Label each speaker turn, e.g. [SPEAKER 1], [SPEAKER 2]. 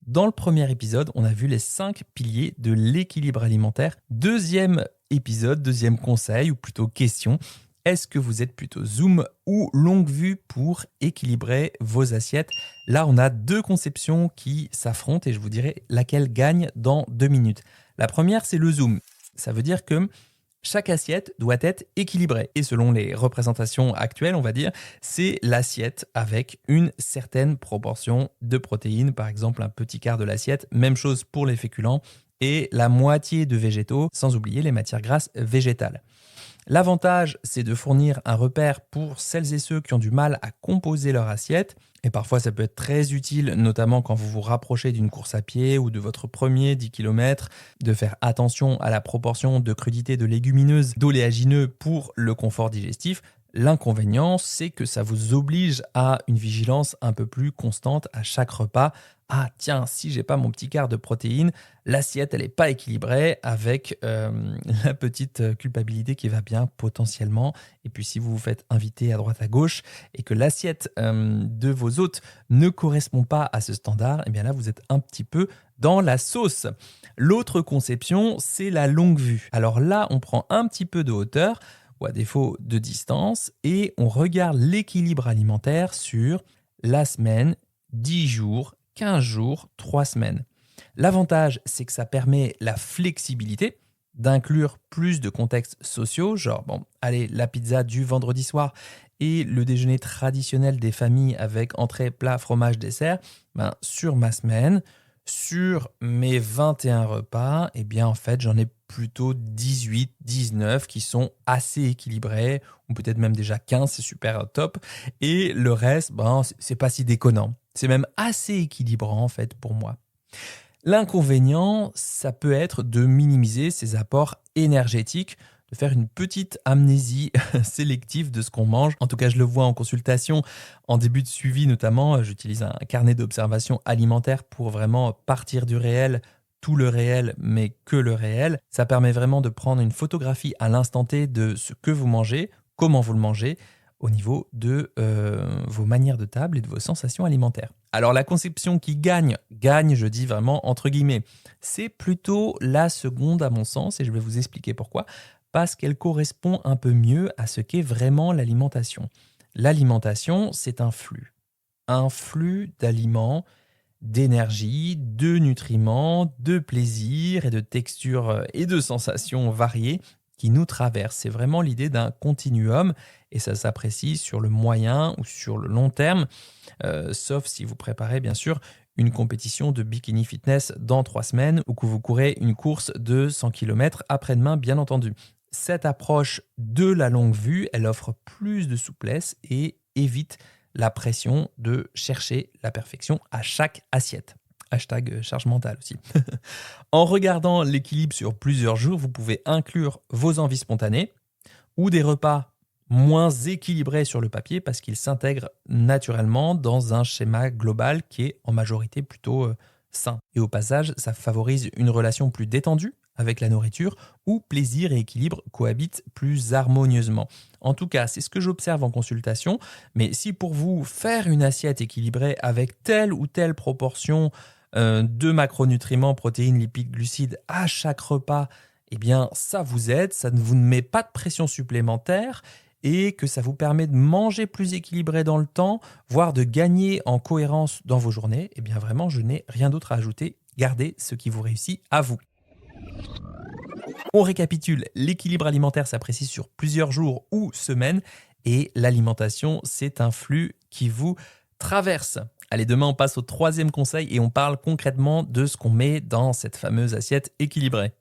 [SPEAKER 1] Dans le premier épisode, on a vu les 5 piliers de l'équilibre alimentaire. Deuxième épisode, deuxième conseil, ou plutôt question. Est-ce que vous êtes plutôt zoom ou longue vue pour équilibrer vos assiettes? Là, on a deux conceptions qui s'affrontent et je vous dirai laquelle gagne dans 2 minutes. La première, c'est le zoom. Ça veut dire que chaque assiette doit être équilibrée. Et selon les représentations actuelles, on va dire, c'est l'assiette avec une certaine proportion de protéines, par exemple un petit quart de l'assiette. Même chose pour les féculents et la moitié de végétaux, sans oublier les matières grasses végétales. L'avantage, c'est de fournir un repère pour celles et ceux qui ont du mal à composer leur assiette. Et parfois, ça peut être très utile, notamment quand vous vous rapprochez d'une course à pied ou de votre premier 10 km, de faire attention à la proportion de crudité de légumineuses, d'oléagineux pour le confort digestif. L'inconvénient, c'est que ça vous oblige à une vigilance un peu plus constante à chaque repas. Ah tiens, si j'ai pas mon petit quart de protéines, l'assiette elle n'est pas équilibrée avec la petite culpabilité qui va bien potentiellement. Et puis si vous vous faites inviter à droite à gauche et que l'assiette de vos hôtes ne correspond pas à ce standard, et bien là vous êtes un petit peu dans la sauce. L'autre conception, c'est la longue vue. Alors là, on prend un petit peu de hauteur ou à défaut de distance, et on regarde l'équilibre alimentaire sur la semaine, 10 jours, 15 jours, 3 semaines. L'avantage, c'est que ça permet la flexibilité, d'inclure plus de contextes sociaux, genre, allez, la pizza du vendredi soir et le déjeuner traditionnel des familles avec entrée, plat, fromage, dessert, sur ma semaine, sur mes 21 repas, eh bien en fait j'en ai plutôt 18, 19 qui sont assez équilibrés, ou peut-être même déjà 15, c'est super top. Et le reste, c'est pas si déconnant. C'est même assez équilibrant en fait pour moi. L'inconvénient, ça peut être de minimiser ces apports énergétiques, de faire une petite amnésie sélective de ce qu'on mange. En tout cas, je le vois en consultation, en début de suivi notamment. J'utilise un carnet d'observation alimentaire pour vraiment partir du réel, tout le réel, mais que le réel. Ça permet vraiment de prendre une photographie à l'instant T de ce que vous mangez, comment vous le mangez, au niveau de vos manières de table et de vos sensations alimentaires. Alors la conception qui gagne, je dis vraiment entre guillemets, c'est plutôt la seconde à mon sens, et je vais vous expliquer pourquoi. Parce qu'elle correspond un peu mieux à ce qu'est vraiment l'alimentation. L'alimentation, c'est un flux d'aliments, d'énergie, de nutriments, de plaisir et de textures et de sensations variées qui nous traversent. C'est vraiment l'idée d'un continuum et ça s'apprécie sur le moyen ou sur le long terme, sauf si vous préparez bien sûr une compétition de bikini fitness dans 3 semaines ou que vous courez une course de 100 km après-demain, bien entendu. Cette approche de la longue vue, elle offre plus de souplesse et évite la pression de chercher la perfection à chaque assiette. Hashtag charge mentale aussi. En regardant l'équilibre sur plusieurs jours, vous pouvez inclure vos envies spontanées ou des repas moins équilibrés sur le papier parce qu'ils s'intègrent naturellement dans un schéma global qui est en majorité plutôt sain. Et au passage, ça favorise une relation plus détendue avec la nourriture où plaisir et équilibre cohabitent plus harmonieusement. En tout cas, c'est ce que j'observe en consultation, mais si pour vous, faire une assiette équilibrée avec telle ou telle proportion de macronutriments, protéines, lipides, glucides à chaque repas, eh bien ça vous aide, ça ne vous met pas de pression supplémentaire et que ça vous permet de manger plus équilibré dans le temps, voire de gagner en cohérence dans vos journées, eh bien vraiment, je n'ai rien d'autre à ajouter. Gardez ce qui vous réussit à vous. On récapitule, l'équilibre alimentaire s'apprécie sur plusieurs jours ou semaines et l'alimentation, c'est un flux qui vous traverse. Allez, demain on passe au 3e conseil et on parle concrètement de ce qu'on met dans cette fameuse assiette équilibrée.